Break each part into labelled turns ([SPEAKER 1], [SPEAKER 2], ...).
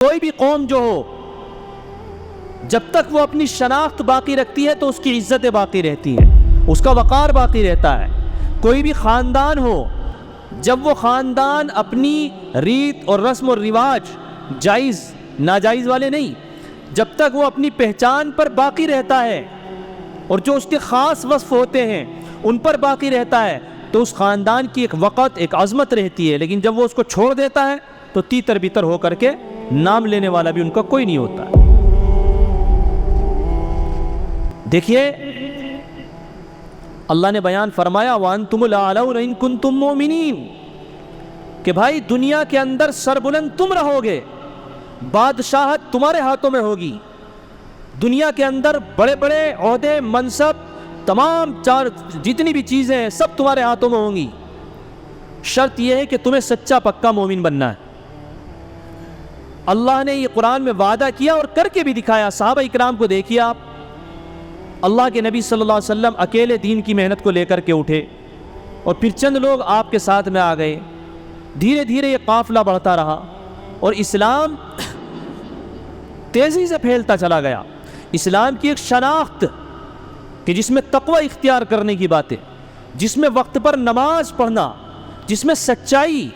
[SPEAKER 1] کوئی بھی قوم جو ہو جب تک وہ اپنی شناخت باقی رکھتی ہے تو اس کی عزتیں باقی رہتی ہیں، اس کا وقار باقی رہتا ہے۔ کوئی بھی خاندان ہو جب وہ خاندان اپنی ریت اور رسم و رواج جائز ناجائز والے نہیں، جب تک وہ اپنی پہچان پر باقی رہتا ہے اور جو اس کے خاص وصف ہوتے ہیں ان پر باقی رہتا ہے تو اس خاندان کی ایک وقت ایک عظمت رہتی ہے۔ لیکن جب وہ اس کو چھوڑ دیتا ہے تو تیتر بیتر ہو کر کے نام لینے والا بھی ان کا کوئی نہیں ہوتا۔ دیکھیے اللہ نے بیان فرمایا وَأَنْتُمُ الْأَعْلَوْنَ إِن كُنتُم مُؤْمِنِينَ کہ بھائی دنیا کے اندر سربلند تم رہو گے، بادشاہت تمہارے ہاتھوں میں ہوگی، دنیا کے اندر بڑے بڑے عہدے منصب تمام جتنی بھی چیزیں ہیں سب تمہارے ہاتھوں میں ہوں گی، شرط یہ ہے کہ تمہیں سچا پکا مومن بننا ہے۔ اللہ نے یہ قرآن میں وعدہ کیا اور کر کے بھی دکھایا۔ صحابہ اکرام کو دیکھیے آپ، اللہ کے نبی صلی اللہ علیہ وسلم اکیلے دین کی محنت کو لے کر کے اٹھے اور پھر چند لوگ آپ کے ساتھ میں آ گئے، دھیرے دھیرے یہ قافلہ بڑھتا رہا اور اسلام تیزی سے پھیلتا چلا گیا۔ اسلام کی ایک شناخت کہ جس میں تقوی اختیار کرنے کی باتیں، جس میں وقت پر نماز پڑھنا، جس میں سچائی،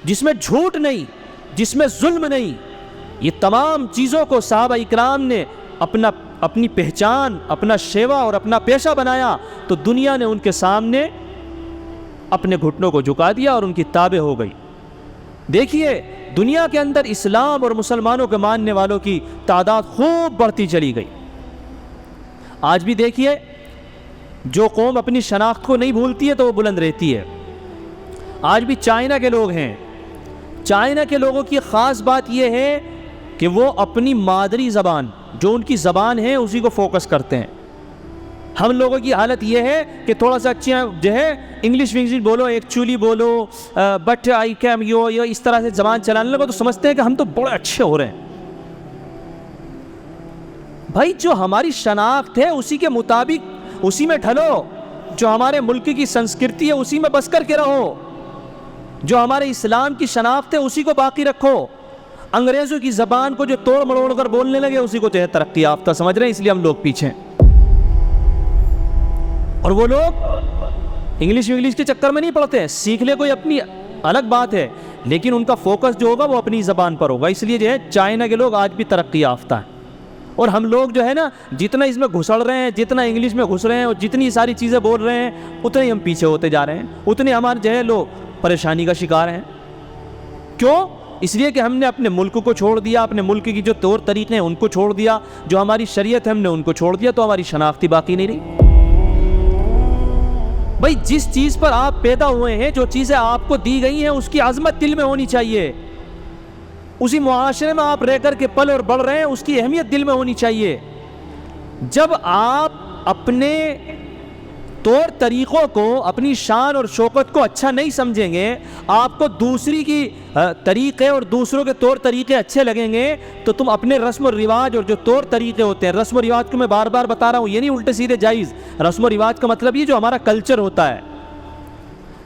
[SPEAKER 1] جس میں جھوٹ نہیں، جس میں ظلم نہیں، یہ تمام چیزوں کو صحابہ اکرام نے اپنی پہچان، اپنا شیوا اور اپنا پیشہ بنایا تو دنیا نے ان کے سامنے اپنے گھٹنوں کو جھکا دیا اور ان کی تابع ہو گئی۔ دیکھیے دنیا کے اندر اسلام اور مسلمانوں کے ماننے والوں کی تعداد خوب بڑھتی چلی گئی۔ آج بھی دیکھیے جو قوم اپنی شناخت کو نہیں بھولتی ہے تو وہ بلند رہتی ہے۔ آج بھی چائنا کے لوگ ہیں، چائنا کے لوگوں کی خاص بات یہ ہے کہ وہ اپنی مادری زبان جو ان کی زبان ہے اسی کو فوکس کرتے ہیں۔ ہم لوگوں کی حالت یہ ہے کہ تھوڑا سا اچھا جو ہے انگلش بولو، ایکچولی بولو، بٹ آئی کیم یو، اس طرح سے زبان چلانے لگو تو سمجھتے ہیں کہ ہم تو بڑے اچھے ہو رہے ہیں۔ بھائی جو ہماری شناخت ہے اسی کے مطابق اسی میں ڈھلو، جو ہمارے ملک کی سنسکرتی ہے اسی میں بس کر کے رہو، جو ہمارے اسلام کی شناخت ہے اسی کو باقی رکھو۔ انگریزوں کی زبان کو جو توڑ مڑوڑ کر بولنے لگے اسی کو جو ہے ترقی یافتہ سمجھ رہے ہیں، اس لیے ہم لوگ پیچھے ہیں۔ اور وہ لوگ انگلش کے چکر میں نہیں پڑتے ہیں، سیکھ لے کوئی اپنی الگ بات ہے، لیکن ان کا فوکس جو ہوگا وہ اپنی زبان پر ہوگا۔ اس لیے جو ہے چائنا کے لوگ آج بھی ترقی یافتہ ہیں، اور ہم لوگ جو ہے نا جتنا اس میں گھسڑ رہے ہیں، جتنا انگلش میں گھس رہے ہیں اور جتنی ساری چیزیں بول رہے ہیں اتنے ہی ہم پیچھے ہوتے جا رہے ہیں، اتنے ہمارے جو ہے لوگ پریشانی کا شکار ہیں۔ کیوں؟ اس لیے کہ ہم نے اپنے ملک کو چھوڑ دیا، اپنے ملک کی جو طور طریقے ہیں ان کو چھوڑ دیا، جو ہماری شریعت ہے ہم نے ان کو چھوڑ دیا، تو ہماری شناختی باقی نہیں رہی۔ بھائی جس چیز پر آپ پیدا ہوئے ہیں، جو چیزیں آپ کو دی گئی ہیں اس کی عظمت دل میں ہونی چاہیے، اسی معاشرے میں آپ رہ کر کے پل اور بڑھ رہے ہیں اس کی اہمیت دل میں ہونی چاہیے۔ جب آپ اپنے طور طریقوں کو، اپنی شان اور شوکت کو اچھا نہیں سمجھیں گے، آپ کو دوسری کی طریقے اور دوسروں کے طور طریقے اچھے لگیں گے تو تم اپنے رسم و رواج اور جو طور طریقے ہوتے ہیں، رسم و رواج کو میں بار بار بتا رہا ہوں، یہ نہیں الٹے سیدھے جائز، رسم و رواج کا مطلب یہ جو ہمارا کلچر ہوتا ہے،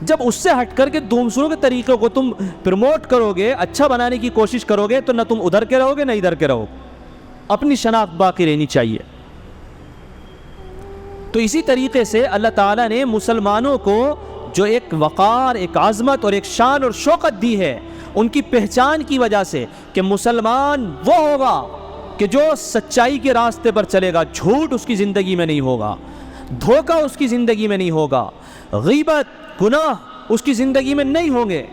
[SPEAKER 1] جب اس سے ہٹ کر کے دوسروں کے طریقوں کو تم پروموٹ کرو گے، اچھا بنانے کی کوشش کرو گے تو نہ تم ادھر کے رہو گے نہ ادھر کے رہو گے، اپنی شناخت باقی رہنی چاہیے۔ تو اسی طریقے سے اللہ تعالیٰ نے مسلمانوں کو جو ایک وقار، ایک عظمت اور ایک شان اور شوکت دی ہے ان کی پہچان کی وجہ سے کہ مسلمان وہ ہوگا کہ جو سچائی کے راستے پر چلے گا، جھوٹ اس کی زندگی میں نہیں ہوگا، دھوکہ اس کی زندگی میں نہیں ہوگا، غیبت، گناہ اس کی زندگی میں نہیں ہوں گے،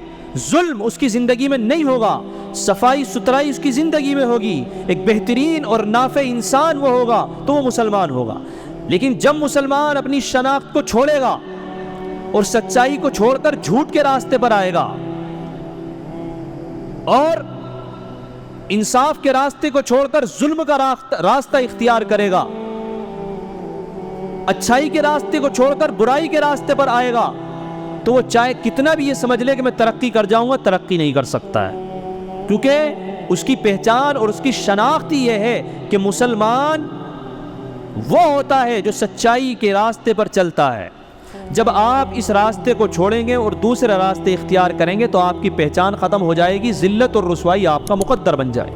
[SPEAKER 1] ظلم اس کی زندگی میں نہیں ہوگا، صفائی ستھرائی اس کی زندگی میں ہوگی، ایک بہترین اور نافع انسان وہ ہوگا تو وہ مسلمان ہوگا۔ لیکن جب مسلمان اپنی شناخت کو چھوڑے گا اور سچائی کو چھوڑ کر جھوٹ کے راستے پر آئے گا اور انصاف کے راستے کو چھوڑ کر ظلم کا راستہ اختیار کرے گا، اچھائی کے راستے کو چھوڑ کر برائی کے راستے پر آئے گا، تو وہ چاہے کتنا بھی یہ سمجھ لے کہ میں ترقی کر جاؤں گا، ترقی نہیں کر سکتا ہے، کیونکہ اس کی پہچان اور اس کی شناخت ہی یہ ہے کہ مسلمان وہ ہوتا ہے جو سچائی کے راستے پر چلتا ہے۔ جب آپ اس راستے کو چھوڑیں گے اور دوسرے راستے اختیار کریں گے تو آپ کی پہچان ختم ہو جائے گی، ذلت اور رسوائی آپ کا مقدر بن جائے۔